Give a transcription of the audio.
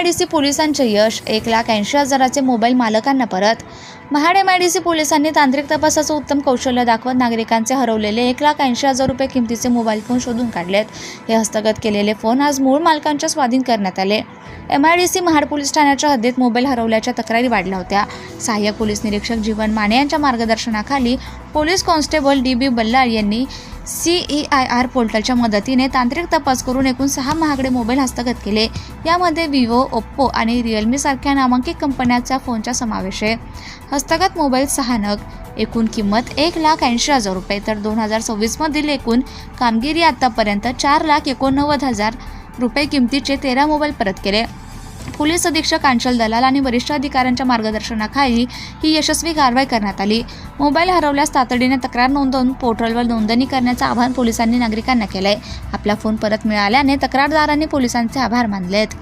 MIDC पोलिसांचे यश, 1,80,000चे mobile मालकांना परत. महाड MIDC पोलिसांनी तांत्रिक तपासाचं उत्तम कौशल्य दाखवत नागरिकांचे हरवलेले 1,80,000 रुपये किमतीचे मोबाईल फोन शोधून काढलेत. हे हस्तगत केलेले फोन आज मूळ मालकांच्या स्वाधीन करण्यात आले. MIDC महाड पोलीस ठाण्याच्या हद्दीत मोबाईल हरवल्याच्या तक्रारी वाढल्या होत्या. सहाय्यक पोलीस निरीक्षक जीवन माने यांच्या मार्गदर्शनाखाली पोलीस कॉन्स्टेबल DB बल्लाळ यांनी CEIR पोर्टलच्या मदतीने तांत्रिक तपास करून एकूण 6 महागडे मोबाईल हस्तगत केले. यामध्ये Vivo, Oppo आणि Realme सारख्या नामांकित कंपन्यांचा फोनचा समावेश आहे. हस्तगत मोबाईल 6 नग, एकूण किंमत 1,80,000 रुपये. तर 2026 मधील एकूण कामगिरी आतापर्यंत 4,89,000 रुपये किमतीचे 13 मोबाईल परत केले. पोलीस अधीक्षक अंचल दलाल आणि वरिष्ठ अधिकाऱ्यांच्या मार्गदर्शनाखाली ही यशस्वी कारवाई करण्यात आली. मोबाईल हरवल्यास तातडीने तक्रार नोंदवून पोर्टलवर नोंदणी करण्याचं आवाहन पोलिसांनी नागरिकांना केलंय. आपला फोन परत मिळाल्याने तक्रारदारांनी पोलिसांचे आभार मानलेत.